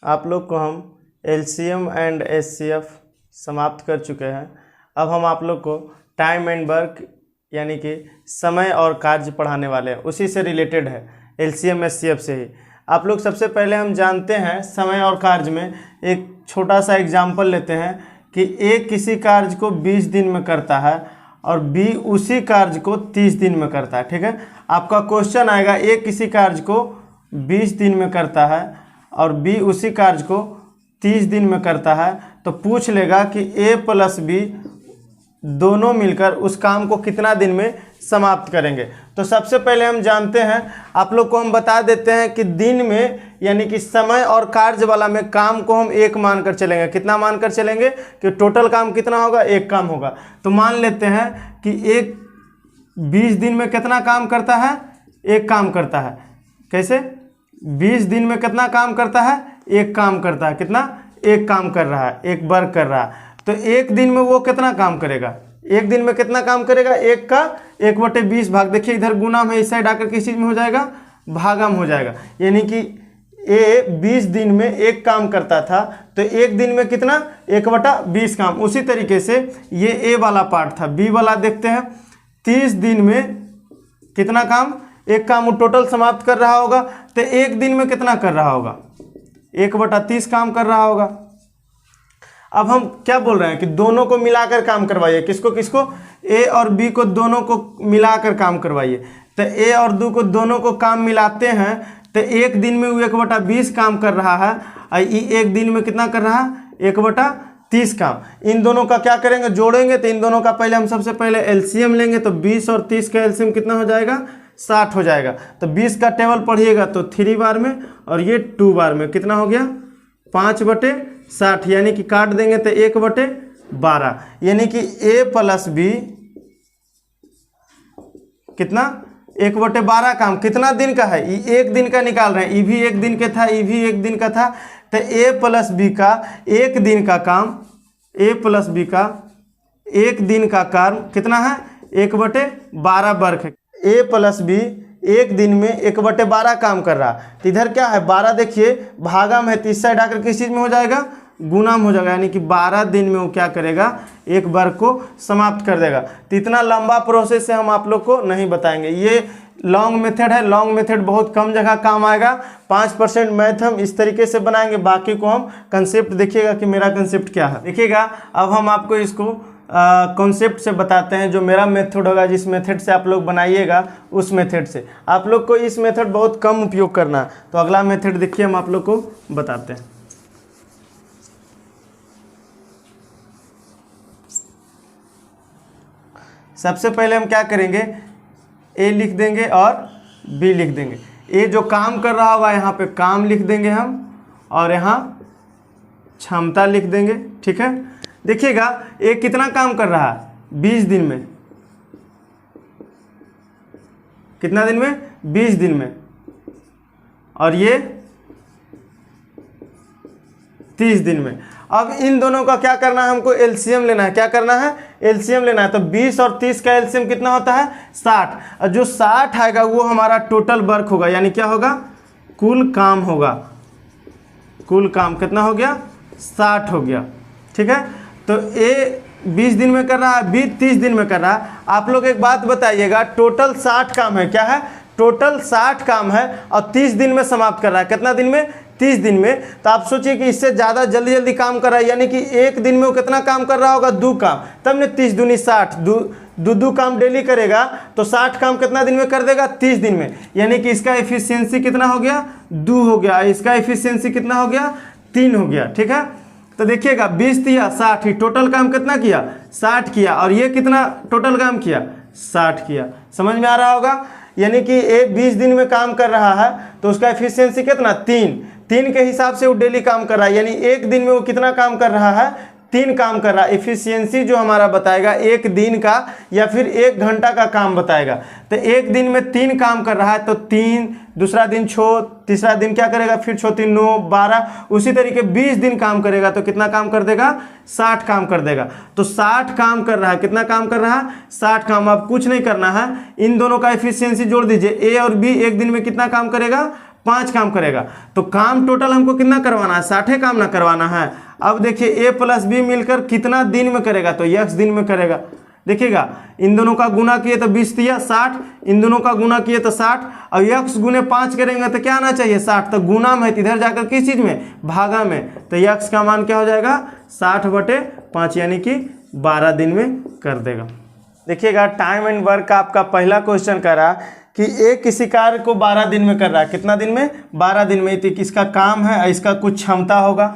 आप लोग को हम एलसीएम एंड एचसीएफ समाप्त कर चुके हैं। अब हम आप लोग को टाइम एंड वर्क यानी कि समय और कार्य पढ़ाने वाले हैं, उसी से रिलेटेड है, एलसीएम एचसीएफ से ही। आप लोग सबसे पहले हम जानते हैं समय और कार्य में एक छोटा सा एग्जाम्पल लेते हैं कि ए किसी कार्य को 20 दिन में करता है और बी उसी कार्य को 30 दिन में करता है। ठीक है, आपका क्वेश्चन आएगा ए किसी कार्य को 20 दिन में करता है और बी उसी कार्य को 30 दिन में करता है, तो पूछ लेगा कि ए प्लस बी दोनों मिलकर उस काम को कितना दिन में समाप्त करेंगे। तो सबसे पहले हम जानते हैं, आप लोग को हम बता देते हैं कि दिन में यानी कि समय और कार्य वाला में काम को हम एक मानकर चलेंगे। कितना मानकर चलेंगे कि टोटल काम कितना होगा, एक काम होगा। तो मान लेते हैं कि एक 20 दिन में कितना काम करता है, एक काम करता है। कैसे 20 दिन में कितना काम करता है, एक काम करता है। कितना, एक काम कर रहा है, एक वर्क कर रहा है। तो एक दिन में वो कितना काम करेगा, एक दिन में कितना काम करेगा, एक का 1/20 भाग, देखिए इधर गुना में इस साइड आकर किस चीज़ में हो जाएगा, भागम हो जाएगा। यानी कि ए 20 दिन में एक काम करता था, तो एक दिन में कितना, 1/20 काम। उसी तरीके से ये ए वाला पार्ट था। बी वाला देखते हैं, 30 दिन में कितना काम, एक काम वो टोटल समाप्त कर रहा होगा, तो एक दिन में कितना कर रहा होगा, 1/30 काम कर रहा होगा। अब हम क्या बोल रहे हैं कि दोनों को मिलाकर काम करवाइए। किसको किसको, ए और बी को दोनों को मिलाकर काम करवाइए। तो ए और दो को दोनों को काम मिलाते हैं, तो एक दिन में वो 1/20 काम कर रहा है और एक दिन में कितना कर रहा है, 1/30 काम। इन दोनों का क्या करेंगे, जोड़ेंगे। तो इन दोनों का पहले हम सबसे पहले एलसीएम लेंगे। तो 20 और 30 का एलसीएम कितना हो जाएगा, 60 हो जाएगा। तो 20 का टेबल पढ़िएगा तो 3 बार में और ये 2 बार में कितना हो गया, 5/60। यानी कि काट देंगे तो 1/12। यानी कि ए प्लस बी कितना, 1/12 काम कितना दिन का है, ये एक दिन का निकाल रहे हैं। ये भी एक दिन का था, ये भी एक दिन का था। तो ए प्लस बी का एक दिन का काम, ए प्लस बी का एक दिन का काम कितना है, 1/12 वर्क है। ए प्लस बी एक दिन में 1/12 काम कर रहा। तो इधर क्या है, 12 देखिए भागम है, तो इस साइड आकर किस चीज़ में हो जाएगा, गुना में हो जाएगा। यानी कि 12 दिन में वो क्या करेगा, एक वर्क को समाप्त कर देगा। तो इतना लंबा प्रोसेस है, हम आप लोग को नहीं बताएंगे। ये लॉन्ग मेथड है, लॉन्ग मेथड बहुत कम जगह काम आएगा। 5% मैथ हम इस तरीके से बनाएंगे, बाकी को हम कंसेप्ट देखिएगा कि मेरा कंसेप्ट क्या है। देखिएगा अब हम आपको इसको कॉन्सेप्ट से बताते हैं। जो मेरा मेथड होगा, जिस मेथड से आप लोग बनाइएगा उस मेथड से। आप लोग को इस मेथड बहुत कम उपयोग करना है। तो अगला मेथड देखिए, हम आप लोग को बताते हैं। सबसे पहले हम क्या करेंगे, ए लिख देंगे और बी लिख देंगे। ए जो काम कर रहा होगा यहाँ पे काम लिख देंगे हम, और यहाँ क्षमता लिख देंगे। ठीक है, देखिएगा ए कितना काम कर रहा है, 20 दिन में। कितना दिन में, 20 दिन में। और ये 30 दिन में। अब इन दोनों का क्या करना है, हमको एलसीएम लेना है। क्या करना है, एलसीएम लेना है। तो 20 और 30 का एलसीएम कितना होता है, 60। और जो 60 आएगा वो हमारा टोटल वर्क होगा, यानी क्या होगा, कुल काम होगा। कुल काम कितना हो गया, 60 हो गया। ठीक है, तो ए 20 दिन में कर रहा है, बी 30 दिन में कर रहा है। आप लोग एक बात बताइएगा, टोटल 60 काम है। क्या है, टोटल 60 काम है और 30 दिन में समाप्त कर रहा है। कितना दिन में, 30 दिन में। तो आप सोचिए कि इससे ज़्यादा जल्दी जल्दी काम कर रहा है, यानी कि एक दिन में वो कितना काम कर रहा होगा, 2 काम। तब ने 30 दूनी 60, दो काम डेली करेगा तो 60 काम कितना दिन में कर देगा, 30 दिन में। यानी कि इसका एफिशिएंसी कितना हो गया, 2 हो गया। इसका एफिशिएंसी कितना हो गया, 3 हो गया। ठीक है, तो देखिएगा 20 दिया 60 ही, टोटल काम कितना किया, 60 किया। और ये कितना टोटल काम किया, 60 किया। समझ में आ रहा होगा। यानी कि ए 20 दिन में काम कर रहा है तो उसका एफिशिएंसी कितना, 3 के हिसाब से वो डेली काम कर रहा है। यानी एक दिन में वो कितना काम कर रहा है, 3 काम कर रहा है। एफिशिएंसी जो हमारा बताएगा एक दिन का या फिर 1 घंटा का काम बताएगा। तो एक दिन में 3 काम कर रहा है तो 3, दूसरा दिन 6, तीसरा दिन क्या करेगा, फिर 6 3 9 12। उसी तरीके 20 दिन काम करेगा तो कितना काम कर देगा, 60 काम कर देगा। तो 60 काम कर रहा है, कितना काम कर रहा है, 60 काम। अब कुछ नहीं करना है, इन दोनों का एफिशिएंसी जोड़ दीजिए। ए और बी एक दिन में कितना काम करेगा, 5 काम करेगा। तो काम टोटल हमको कितना करवाना है, 60 काम ना करवाना है। अब देखिए a प्लस बी मिलकर कितना दिन में करेगा, तो x दिन में करेगा। देखिएगा इन दोनों का गुना किए तो 20 दिया 60, इन दोनों का गुना किए तो 60, और x गुने 5 करेंगे तो क्या आना चाहिए 60, तो गुना में इधर जाकर किस चीज़ में, भागा में, तो x का मान क्या हो जाएगा 60/5 यानी कि 12 दिन में कर देगा। देखिएगा टाइम एंड वर्क का आपका पहला क्वेश्चन कर रहा कि एक किसी कार्य को 12 दिन में कर रहा है, कितना दिन में, 12 दिन में। तो किसका काम है, इसका कुछ क्षमता होगा,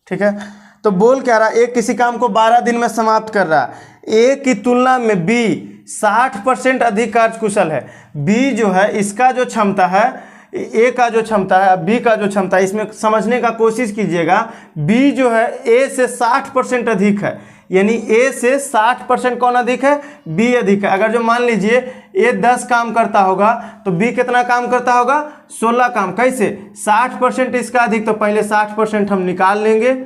ठीक है। तो बोल क्या रहा, एक किसी काम को 12 दिन में समाप्त कर रहा है। ए की तुलना में बी 60% अधिक कार्यकुशल है। बी जो है इसका जो क्षमता है, ए का जो क्षमता है, बी का जो क्षमता है, इसमें समझने का कोशिश कीजिएगा। बी जो है ए से 60% अधिक है, यानी ए से 60% कौन अधिक है, बी अधिक है। अगर जो मान लीजिए ए 10 काम करता होगा तो बी कितना काम करता होगा, 16 काम। कैसे, 60% इसका अधिक, तो पहले 60% हम निकाल लेंगे,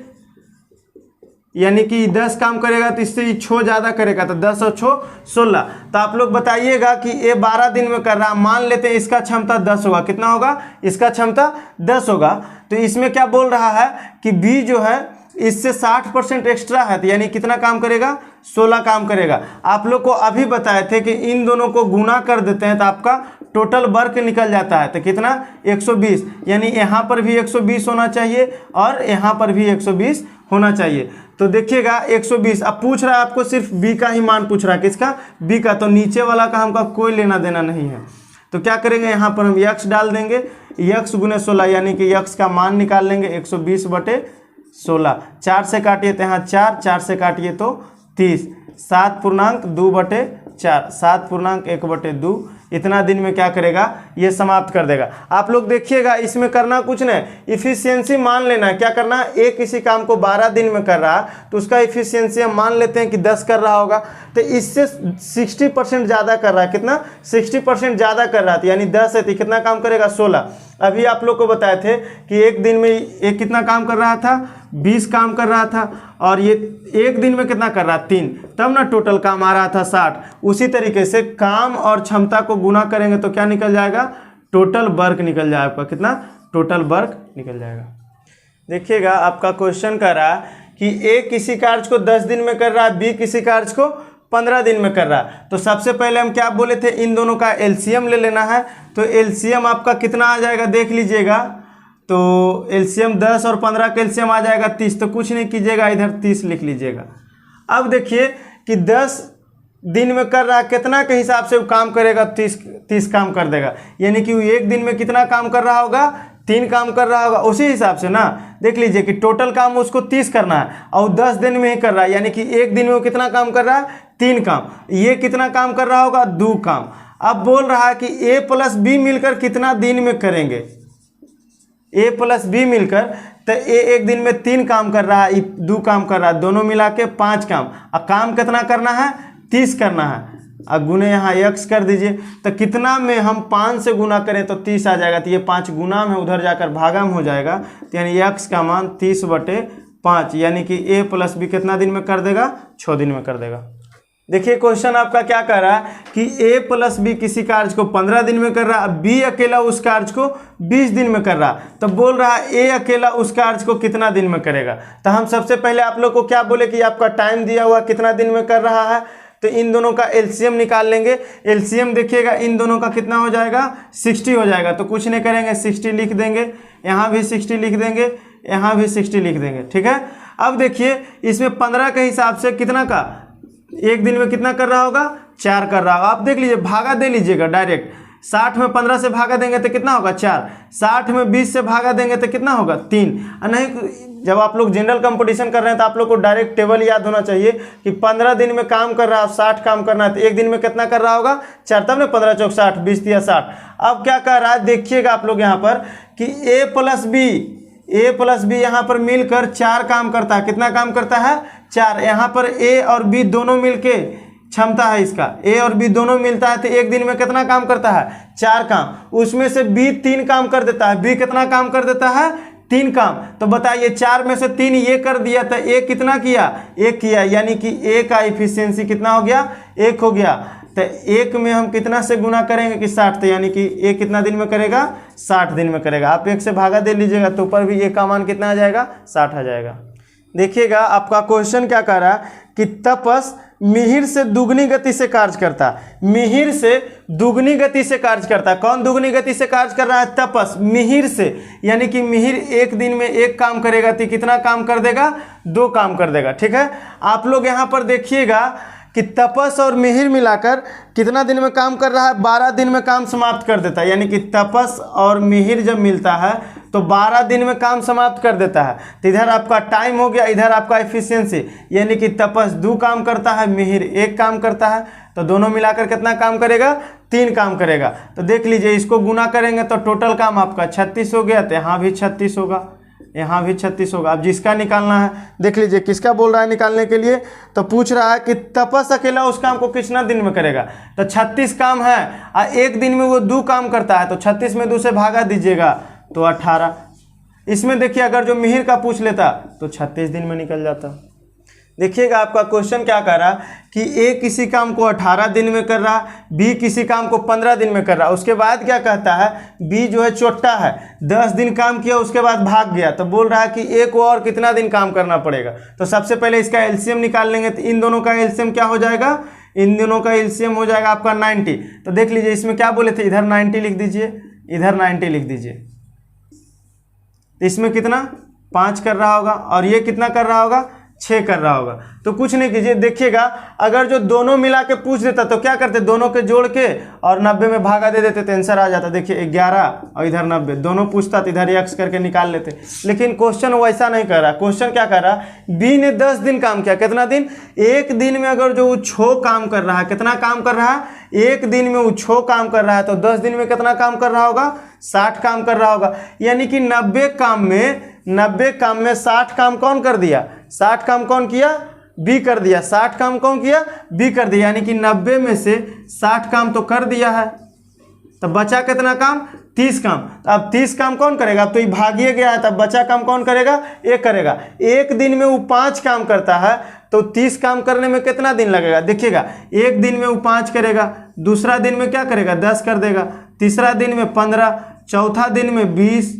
यानी कि 10 काम करेगा तो इससे 6 ज़्यादा करेगा, तो 10 और 6 16। तो आप लोग बताइएगा कि ये 12 दिन में कर रहा है, मान लेते हैं इसका क्षमता 10 होगा। कितना होगा, इसका क्षमता 10 होगा। तो इसमें क्या बोल रहा है कि बी जो है इससे 60% एक्स्ट्रा है, तो यानी कितना काम करेगा, 16 काम करेगा। आप लोग को अभी बताए थे कि इन दोनों को गुना कर देते हैं तो आपका टोटल वर्क निकल जाता है, तो कितना 120, यानी यहाँ पर भी 120 होना चाहिए और यहाँ पर भी 120 होना चाहिए। तो देखिएगा 120। अब पूछ रहा है आपको सिर्फ बी का ही मान पूछ रहा है, किसका, बी का। तो नीचे वाला का हमका कोई लेना देना नहीं है। तो क्या करेंगे, यहाँ पर हम x डाल देंगे, x गुने 16 यानी कि x का मान निकाल लेंगे 120/16। 4 से काटिए तो यहाँ 4, 4 से काटिए तो 30, 7/2/4, 7/1/2। इतना दिन में क्या करेगा, ये समाप्त कर देगा। आप लोग देखिएगा इसमें करना कुछ नहीं, इफिशियंसी मान लेना है। क्या करना है, एक किसी काम को 12 दिन में कर रहा है तो उसका इफिशियंसी हम मान लेते हैं कि 10 कर रहा होगा, तो इससे 60% ज़्यादा कर रहा है। कितना, 60% ज़्यादा कर रहा था, यानी 10 है तो कितना काम करेगा, 16। अभी आप लोग को बताए थे कि एक दिन में एक कितना काम कर रहा था, 20 काम कर रहा था, और ये एक दिन में कितना कर रहा, 3, तब ना टोटल काम आ रहा था 60। उसी तरीके से काम और क्षमता को गुना करेंगे तो क्या निकल जाएगा, टोटल वर्क निकल जाएगा आपका। कितना, टोटल वर्क निकल जाएगा। देखिएगा आपका क्वेश्चन कर रहा है कि ए किसी कार्य को 10 दिन में कर रहा है, बी किसी कार्य को 15 दिन में कर रहा है। तो सबसे पहले हम क्या बोले थे, इन दोनों का एलसीएम ले लेना है। तो एलसीएम आपका कितना आ जाएगा, देख लीजिएगा। तो एलसीएम 10 और 15 का एलसीएम आ जाएगा 30। तो कुछ नहीं कीजिएगा, इधर 30 लिख लीजिएगा। अब देखिए कि 10 दिन में कर रहा है, कितना के हिसाब से वो काम करेगा, 30 काम कर देगा, यानी कि वो एक दिन में कितना काम कर रहा होगा, 3 काम कर रहा होगा। उसी हिसाब से ना देख लीजिए कि टोटल काम उसको 30 करना है और 10 दिन में ही कर रहा है, यानी कि एक दिन में वो कितना काम कर रहा है, 3 काम। ये कितना काम कर रहा होगा, 2 काम। अब बोल रहा है कि ए प्लस बी मिलकर कितना दिन में करेंगे, ए प्लस बी मिलकर, तो ए एक दिन में 3 काम कर रहा है, 2 काम कर रहा है, दोनों मिला के 5 काम। अब काम कितना करना है, 30 करना है। अब गुने यहाँ x कर दीजिए, तो कितना में हम 5 से गुना करें तो 30 आ जाएगा, तो ये 5 गुना में उधर जाकर भागा में हो जाएगा, तो यानी x का मान 30/5, यानी कि a प्लस बी कितना दिन में कर देगा, 6 दिन में कर देगा। देखिए क्वेश्चन आपका क्या कह रहा है कि a प्लस बी किसी कार्य को 15 दिन में कर रहा है, b अकेला उस कार्य को 20 दिन में कर रहा है। तो बोल रहा है a अकेला उस कार्य को कितना दिन में करेगा। तो हम सबसे पहले आप लोग को क्या बोले कि आपका टाइम दिया हुआ कितना दिन में कर रहा है, तो इन दोनों का एलसीएम निकाल लेंगे। एलसीएम देखिएगा इन दोनों का कितना हो जाएगा, 60 हो जाएगा। तो कुछ नहीं करेंगे, 60 लिख देंगे, यहाँ भी 60 लिख देंगे, यहाँ भी 60 लिख देंगे, ठीक है। अब देखिए इसमें 15 के हिसाब से कितना का, एक दिन में कितना कर रहा होगा, 4 कर रहा होगा। आप देख लीजिए, भागा दे लीजिएगा डायरेक्ट। 60 में 15 से भागा देंगे तो कितना होगा, 4। 60 में 20 से भागा देंगे तो कितना होगा, 3। नहीं, जब आप लोग जनरल कंपटीशन कर रहे हैं तो आप लोग को डायरेक्ट टेबल याद होना चाहिए कि 15 दिन में काम कर रहा है, 60 काम करना है, तो एक दिन में कितना कर रहा होगा, 4। तब ना 15 चौक 60, 20 दिया 60। अब क्या कर रहा है, देखिएगा आप लोग यहाँ पर कि a प्लस बी यहाँ पर मिलकर 4 काम करता है। कितना काम करता है, 4। यहाँ पर a और b दोनों मिलके क्षमता है इसका, a और b दोनों मिलता है, तो एक दिन में कितना काम करता है, 4 काम। उसमें से b 3 काम कर देता है, b कितना काम कर देता है, 3 काम। तो बताइए 4 में से 3 ये कर दिया, तो a कितना किया, 1 किया, यानी कि a का इफिशियंसी कितना हो गया, 1 हो गया। तो 1 में हम कितना से गुना करेंगे कि 60, तो यानी कि 1 कितना दिन में करेगा, 60 दिन में करेगा। आप 1 से भागा दे लीजिएगा तो ऊपर भी 1 का मान कितना आ जाएगा, 60 आ जाएगा। देखिएगा आपका क्वेश्चन क्या कह रहा है कि तपस मिहिर से दुगनी गति से कार्य करता है। मिहिर से दुगनी गति से कार्य करता है। कौन दुगनी गति से कार्य कर रहा है, तपस मिहिर से, यानी कि मिहिर 1 दिन में 1 काम करेगा तो कितना काम कर देगा, 2 काम कर देगा। ठीक है, आप लोग यहाँ पर देखिएगा कि तपस और मिहिर मिलाकर कितना दिन में काम कर रहा है, 12 दिन में काम समाप्त कर देता है। यानी कि तपस और मिहिर जब मिलता है तो 12 दिन में काम समाप्त कर देता है। तो इधर आपका टाइम हो गया, इधर आपका एफिशिएंसी, यानी कि तपस 2 काम करता है, मिहिर 1 काम करता है, तो दोनों मिलाकर कितना काम करेगा, 3 काम करेगा। तो देख लीजिए, इसको गुना करेंगे तो टोटल काम आपका 36 हो गया, तो यहाँ भी 36 होगा, यहाँ भी 36 होगा। अब जिसका निकालना है देख लीजिए, किसका बोल रहा है निकालने के लिए, तो पूछ रहा है कि तपस अकेला उस काम को कितना दिन में करेगा। तो 36 काम है और 1 दिन में वो 2 काम करता है, तो 36 में 2 से भागा दीजिएगा तो 18। इसमें देखिए अगर जो मिहिर का पूछ लेता तो 36 दिन में निकल जाता। देखिएगा आपका क्वेश्चन क्या कर रहा कि ए किसी काम को 18 दिन में कर रहा, बी किसी काम को 15 दिन में कर रहा। उसके बाद क्या कहता है, बी जो है चोट्टा है, 10 दिन काम किया उसके बाद भाग गया, तो बोल रहा है कि ए को और कितना दिन काम करना पड़ेगा। तो सबसे पहले इसका एलसीएम निकाल लेंगे, तो इन दोनों का एलसीएम क्या हो जाएगा, इन दोनों का एलसीएम हो जाएगा आपका 90। तो देख लीजिए इसमें क्या बोले थे, इधर 90 लिख दीजिए, इधर 90 लिख दीजिए। इसमें कितना 5 कर रहा होगा और ये कितना कर रहा होगा, 6 कर रहा होगा। तो कुछ नहीं कीजिए, देखिएगा अगर जो दोनों मिला के पूछ देता तो क्या करते, दोनों के जोड़ के और 90 में भागा दे देते तो आंसर आ जाता। देखिए 11 और इधर 90, दोनों पूछता तो इधर x करके निकाल लेते। लेकिन क्वेश्चन वैसा नहीं कर रहा। क्वेश्चन क्या कर रहा, बी ने 10 दिन काम किया, कितना दिन, 1 दिन में अगर जो वो 6 काम कर रहा है, कितना काम कर रहा है, 1 दिन में वो 6 काम कर रहा है, तो 10 दिन में कितना काम कर रहा होगा, 60 काम कर रहा होगा। यानी कि 90 काम में 60 काम कौन कर दिया, 60 काम कौन किया, बी कर दिया। 60 काम कौन किया, बी कर दिया। यानी कि 90 में से 60 काम तो कर दिया है, तो बचा कितना काम, 30 काम। तो अब 30 काम कौन करेगा, अब तो ये भागिए गया है, तब बचा काम कौन करेगा, 1 करेगा। 1 दिन में वो 5 काम करता है, तो 30 काम करने में कितना दिन लगेगा, देखिएगा 1 दिन में वो 5 करेगा, दूसरा दिन में क्या करेगा, 10 कर देगा, तीसरा दिन में 15, चौथा दिन में 20,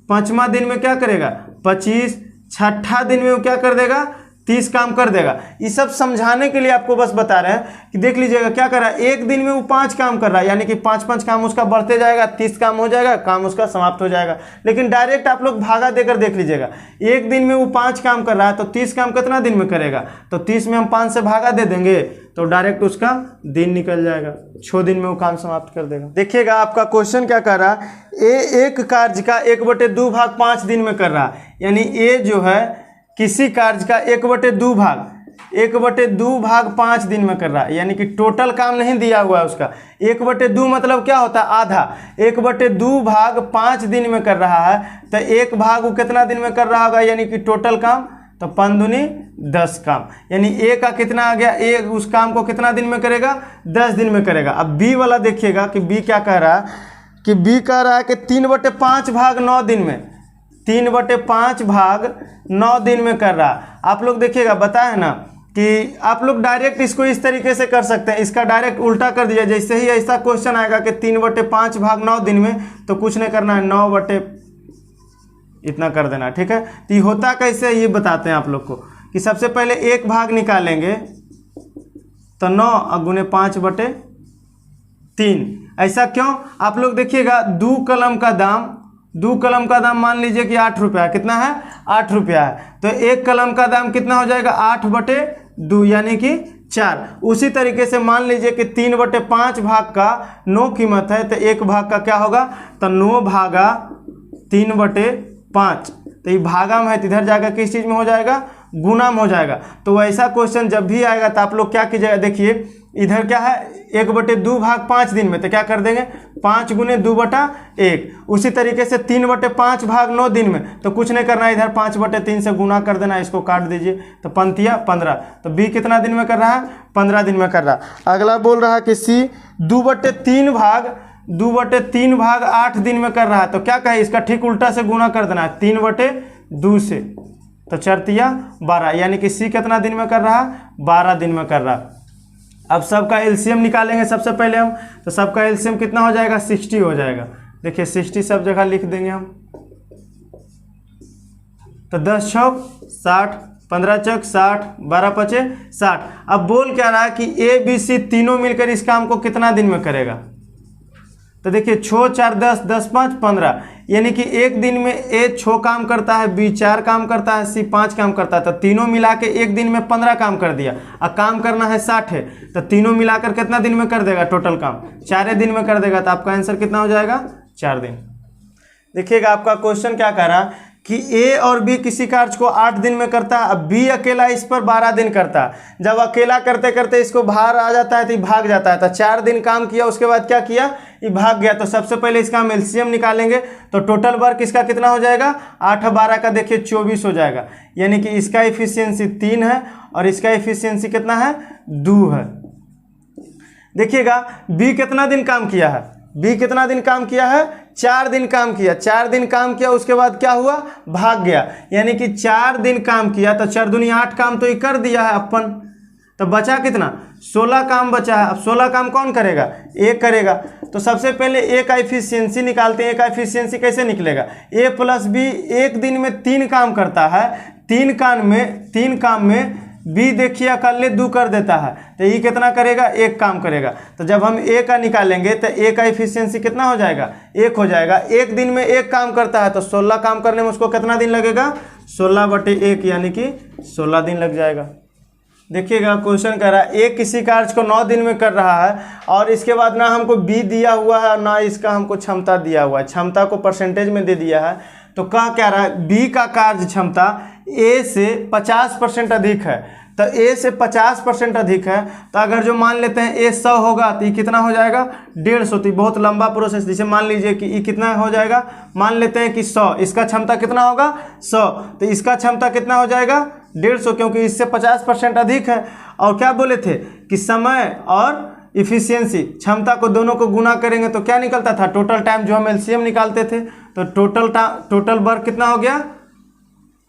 पांचवा दिन में क्या करेगा 25, छठा दिन में वो क्या कर देगा 30 काम कर देगा। ये सब समझाने के लिए आपको बस बता रहे हैं कि देख लीजिएगा क्या कर रहा है, 1 दिन में वो 5 काम कर रहा है, यानी कि 5 काम उसका बढ़ते जाएगा, 30 काम हो जाएगा, काम उसका समाप्त हो जाएगा। लेकिन डायरेक्ट आप लोग भागा देकर देख लीजिएगा, 1 दिन में वो 5 काम कर रहा है, तो 30 काम कितना दिन में करेगा, तो 30 में हम 5 से भागा दे देंगे तो डायरेक्ट उसका दिन निकल जाएगा, 6 दिन में वो काम समाप्त कर देगा। देखिएगा आपका क्वेश्चन क्या कर रहा है, ए एक कार्य का 1/2 भाग 5 दिन में कर रहा है। यानी ए जो है किसी कार्य का 1/2 भाग 5 दिन में कर रहा है, यानी कि टोटल काम नहीं दिया हुआ है उसका। 1/2 मतलब क्या होता है, आधा। 1/2 भाग 5 दिन में कर रहा है, तो 1 भाग वो कितना दिन में कर रहा होगा, यानी कि टोटल काम, तो 5 दूनी 10 काम। यानी ए का कितना आ गया, ए उस काम को कितना दिन में करेगा, 10 दिन में करेगा। अब बी वाला देखिएगा कि बी क्या कह रहा है, कि बी कह रहा है कि 3/5 भाग 9 दिन में, 3/5 भाग 9 दिन में कर रहा। आप लोग देखिएगा बताया ना कि आप लोग डायरेक्ट इसको इस तरीके से कर सकते हैं, इसका डायरेक्ट उल्टा कर दिया। जैसे ही ऐसा क्वेश्चन आएगा कि 3/5 भाग 9 दिन में, तो कुछ नहीं करना है, 9 इतना कर देना, ठीक है। तो ये होता कैसे ये बताते हैं आप लोग को, कि सबसे पहले 1 भाग निकालेंगे तो 9 गुने 5/3। ऐसा क्यों, आप लोग देखिएगा 2 कलम का दाम मान लीजिए कि 8 रुपया, कितना है 8 रुपया है, तो 1 कलम का दाम कितना हो जाएगा 8/2 यानी कि 4। उसी तरीके से मान लीजिए कि 3/5 भाग का 9 कीमत है, तो 1 भाग का क्या होगा, तो 9 भागा 3/5। तो ये भागा में है, तो इधर जाकर किस चीज़ में हो जाएगा, गुना में हो जाएगा। तो वैसा क्वेश्चन जब भी आएगा तो आप लोग क्या कीजिएगा, देखिए इधर क्या है 1/2 भाग 5 दिन में, तो क्या कर देंगे 5 गुने 2/1। उसी तरीके से 3/5 भाग 9 दिन में, तो कुछ नहीं करना है, इधर 5/3 से गुना कर देना, इसको काट दीजिए, तो 15। तो बी कितना दिन में कर रहा है, 15 दिन में कर रहा है। अगला बोल रहा है कि सी 2/3 भाग 8 दिन में कर रहा है, तो क्या कहे इसका ठीक उल्टा से गुना कर देना है 3/2 से, तो 4 × 3 = 12, यानी कि सी कितना दिन में कर रहा है, 12 दिन में कर रहा है। अब सबका एलसीएम निकालेंगे सबसे पहले हम, तो सबका एलसीएम कितना हो जाएगा, 60 हो जाएगा। देखिए 60 सब जगह लिख देंगे हम। तो 10 छक 60, 15 चक 60, 12 पचे 60। अब बोल क्या रहा है कि ए बी सी तीनों मिलकर इस काम को कितना दिन में करेगा। तो देखिए 6 4 10, 10 5 15, यानी कि एक दिन में ए 6 काम करता है, बी 4 काम करता है, सी 5 काम करता है। तो तीनों मिला के एक दिन में 15 काम कर दिया। अब काम करना है 60 है, तो तीनों मिलाकर कितना दिन में कर देगा, टोटल काम 4 दिन में कर देगा। तो आपका आंसर कितना हो जाएगा, 4 दिन। देखिएगा आपका क्वेश्चन क्या कह रहा है कि ए और बी किसी कार्य को 8 दिन में करता है, अब बी अकेला इस पर 12 दिन करता है। जब अकेला करते करते इसको बाहर आ जाता है तो ये भाग जाता है। तो 4 दिन काम किया, उसके बाद क्या किया, ये भाग गया। तो सबसे पहले इसका हम एलसीएम निकालेंगे। तो टोटल वर्क इसका कितना हो जाएगा, 8 12 का देखिए 24 हो जाएगा। यानी कि इसका एफिशिएंसी 3 है और इसका एफिशिएंसी कितना है, 2 है। देखिएगा बी कितना दिन काम किया है, बी कितना दिन काम किया है, 4 दिन काम किया। 4 दिन काम किया, उसके बाद क्या हुआ, भाग गया। यानी कि 4 दिन काम किया, तो 4 दूनी 8 काम तो ये कर दिया है अपन। तो बचा कितना, 16 काम बचा है। अब 16 काम कौन करेगा, ए करेगा। तो सबसे पहले ए का एफिशिएंसी निकालते हैं। ए का एफिशिएंसी कैसे निकलेगा, ए प्लस बी एक दिन में 3 काम करता है, 3 काम में बी देखिए अकेले 2 कर देता है। तो ये कितना करेगा, 1 काम करेगा। तो जब हम ए का निकालेंगे तो ए का एफिशिएंसी कितना हो जाएगा, 1 हो जाएगा। एक दिन में 1 काम करता है, तो 16 काम करने में उसको कितना दिन लगेगा, 16/1, यानी कि 16 दिन लग जाएगा। देखिएगा क्वेश्चन कह रहा है ए किसी कार्य को 9 दिन में कर रहा है और इसके बाद ना हमको बी दिया हुआ है और ना इसका हमको क्षमता दिया हुआ है, क्षमता को परसेंटेज में दे दिया है। तो क्या रहा है, बी का कार्य क्षमता ए से 50% अधिक है। तो ए से 50% अधिक है, तो अगर जो मान लेते हैं ए 100 होगा तो ये कितना हो जाएगा, 150। तो बहुत लंबा प्रोसेस, जैसे मान लीजिए कि ये कितना हो जाएगा, मान लेते हैं कि 100, इसका क्षमता कितना होगा 100, तो इसका क्षमता कितना हो जाएगा 150, क्योंकि इससे 50% अधिक है। और क्या बोले थे कि समय और इफिशियंसी, क्षमता को दोनों को गुना करेंगे तो क्या निकलता था, टोटल टाइम, जो हम एलसीएम निकालते थे। तो टोटल वर्क कितना हो गया,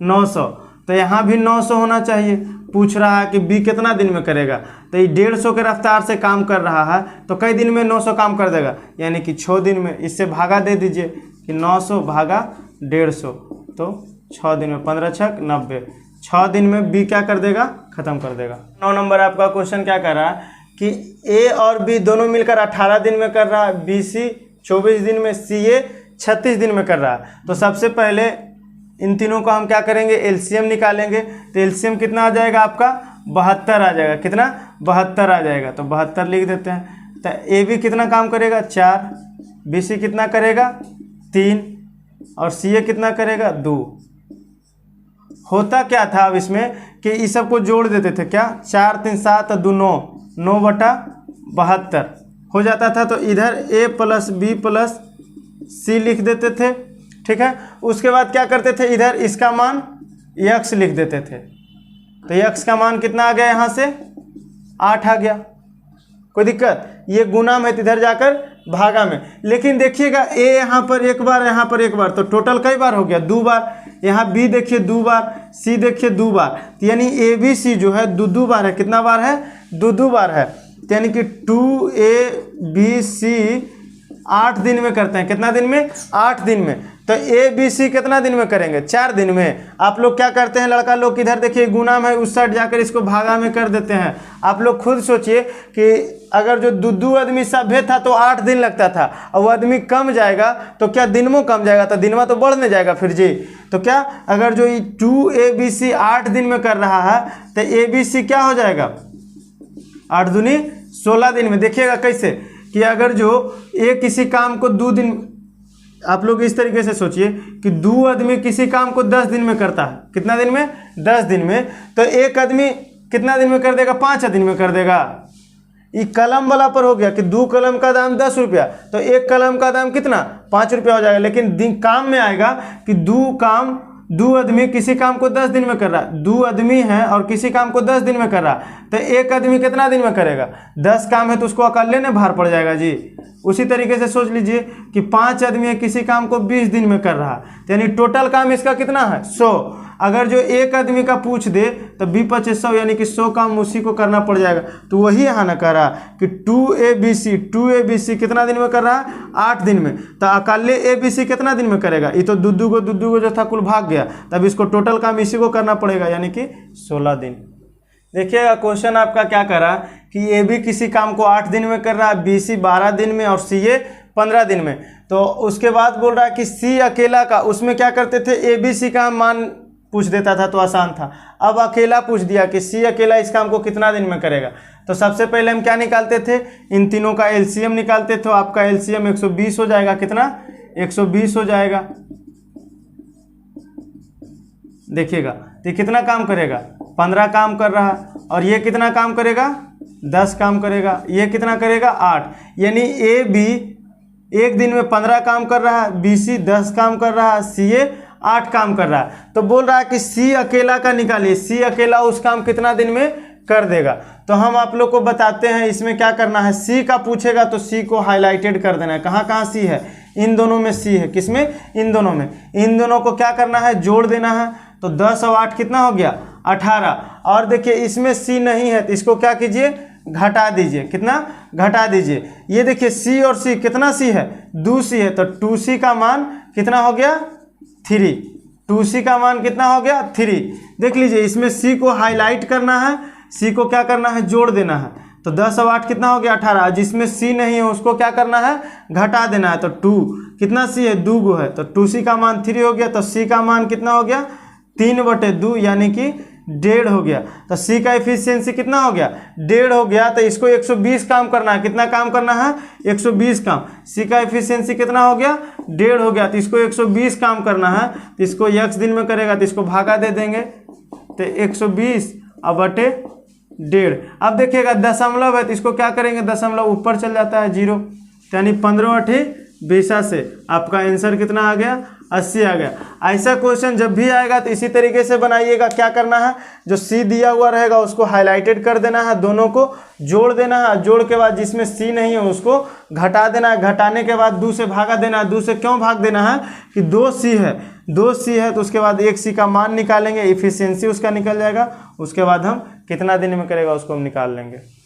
900। तो यहाँ भी 900 होना चाहिए। पूछ रहा है कि बी कितना दिन में करेगा, तो ये 150 के रफ्तार से काम कर रहा है, तो कई दिन में 900 काम कर देगा, यानी कि 6 दिन में। इससे भागा दे दीजिए कि 900 भागा 150, तो 6 दिन में, 15 छक 90, 6 दिन में बी क्या कर देगा, खत्म कर देगा। 9 नंबर आपका क्वेश्चन क्या कर रहा है कि ए और बी दोनों मिलकर 18 दिन में कर रहा है, बी सी 24 दिन में, सी ए 36 दिन में कर रहा है। तो सबसे पहले इन तीनों को हम क्या करेंगे, एलसीएम निकालेंगे। तो एलसीएम कितना आ जाएगा आपका, 72 आ जाएगा। कितना, 72 आ जाएगा। तो 72 लिख देते हैं। तो ए बी कितना काम करेगा, 4, बी सी कितना करेगा, 3, और सी ए कितना करेगा, 2। होता क्या था अब इसमें कि इस सब को जोड़ देते थे, क्या, 4 3 7 2 9, 9/72 हो जाता था। तो इधर ए प्लस बी प्लस सी लिख देते थे, ठीक है। उसके बाद क्या करते थे, इधर इसका मान x लिख देते थे। तो x का मान कितना आ गया, यहाँ से 8 आ गया, कोई दिक्कत। ये गुना में, इधर जाकर भागा में। लेकिन देखिएगा ए यहाँ पर एक बार, यहाँ पर एक बार, तो टोटल कई बार हो गया, 2 बार। यहाँ बी देखिए 2 बार, सी देखिए 2 बार, तो यानी ए बी सी जो है 2 बार है। कितना बार है, 2 बार है। तो यानी कि 2 बी सी 8 दिन में करते हैं। कितना दिन में, 8 दिन में। तो ए बी सी कितना दिन में करेंगे, 4 दिन में। आप लोग क्या करते हैं, लड़का लोग, इधर देखिए गुना में, उस साइड जाकर इसको भागा में कर देते हैं। आप लोग खुद सोचिए कि अगर जो 2 आदमी सभ्य था तो 8 दिन लगता था, और वो आदमी कम जाएगा तो क्या दिनमो कम जाएगा, तो दिनमा तो बढ़ने जाएगा फिर जी। तो क्या, अगर जो 2 ए बी सी 8 दिन में कर रहा है तो ए बी सी क्या हो जाएगा, 8 दूनी 16 दिन में। देखिएगा कैसे कि अगर जो ए किसी काम को 2 दिन, आप लोग इस तरीके से सोचिए कि 2 आदमी किसी काम को 10 दिन में करता है। कितना दिन में, 10 दिन में। तो एक आदमी कितना दिन में कर देगा, 5 दिन में कर देगा। ये कलम वाला पर हो गया कि 2 कलम का दाम 10 रुपया, तो 1 कलम का दाम कितना, 5 रुपया हो जाएगा। लेकिन काम में आएगा कि 2 आदमी किसी काम को 10 दिन में कर रहा है, 2 आदमी है और किसी काम को 10 दिन में कर रहा है। तो एक आदमी कितना दिन में करेगा, 10 काम है तो उसको अकेले ने भार पड़ जाएगा जी। उसी तरीके से सोच लीजिए कि 5 आदमी है, किसी काम को 20 दिन में कर रहा है, यानी टोटल काम इसका कितना है, 100। अगर जो एक आदमी का पूछ दे तो 20×5 यानी कि 100 काम उसी को करना पड़ जाएगा। तो वही यहाँ ना कह रहा कि 2ABC कितना दिन में कर रहा है, 8 दिन में। तो अकेले ABC कितना दिन में करेगा, ये तो दुद्दू को जो था कुल भाग गया, तब इसको टोटल काम इसी को करना पड़ेगा यानी कि 16 दिन। देखिएगा क्वेश्चन आपका क्या कर रहा है कि AB किसी काम को 8 दिन में कर रहा है, BC 12 दिन में और CA 15 दिन में। तो उसके बाद बोल रहा है कि C अकेला का, उसमें क्या करते थे ABC का मान पूछ देता था तो आसान था। अब अकेला पूछ दिया कि C अकेला इस काम को कितना दिन में करेगा। तो सबसे पहले हम क्या निकालते थे, इन तीनों का LCM निकालते थे। तो आपका LCM 120 हो जाएगा, कितना 120 हो जाएगा। देखिएगा तो कितना काम करेगा, 15 काम कर रहा है, और ये कितना काम करेगा, 10 काम करेगा। ये कितना करेगा, 8। यानी AB एक दिन में 15 काम कर रहा है, BC 10 काम कर रहा है, CA 8 काम कर रहा है। तो बोल रहा है कि C अकेला का निकालिए, C अकेला उस काम कितना दिन में कर देगा। तो हम आप लोग को बताते हैं इसमें क्या करना है। C का पूछेगा तो C को हाईलाइटेड कर देना है। कहाँ कहाँ C है, इन दोनों में C है। किसमें, इन दोनों में। इन दोनों को क्या करना है, जोड़ देना है। तो 10 और 8 कितना हो गया, 18। और देखिए इसमें C नहीं है तो इसको क्या कीजिए, घटा दीजिए। कितना, घटा दीजिए। ये देखिए C और C, कितना C है, 2C है। तो 2C का मान कितना हो गया, 3। 2C का मान कितना हो गया, 3। देख लीजिए इसमें C को हाईलाइट करना है, C को क्या करना है, जोड़ देना है। तो 10 और 8 कितना हो गया, 18। जिसमें C नहीं है उसको क्या करना है, घटा देना है। तो 2 कितना C है, 2 गो है। तो 2C का मान 3 हो गया। तो C का मान कितना हो गया, 3/2 यानी कि 1.5 हो गया। तो C का एफिशिएंसी कितना हो गया, 1.5 हो गया। तो इसको 120 काम करना है। कितना काम करना है, 120 काम। C का एफिशिएंसी कितना हो गया, 1.5 हो गया। तो इसको 120 काम करना है। तो इसको x दिन में करेगा तो इसको भागा दे देंगे। तो 120/1.5। अब देखिएगा दशमलव है तो इसको क्या करेंगे, दशमलव ऊपर चल जाता है 0। यानी 15/20 से आपका आंसर कितना आ गया, 80 आ गया। ऐसा क्वेश्चन जब भी आएगा तो इसी तरीके से बनाइएगा। क्या करना है, जो C दिया हुआ रहेगा उसको हाईलाइटेड कर देना है, दोनों को जोड़ देना है। जोड़ के बाद जिसमें C नहीं है उसको घटा देना है। घटाने के बाद 2 से भागा देना है। 2 से क्यों भाग देना है कि 2C है, 2C है। तो उसके बाद 1C का मान निकालेंगे, इफिशियंसी उसका निकल जाएगा। उसके बाद हम कितना दिन में करेगा उसको हम निकाल लेंगे।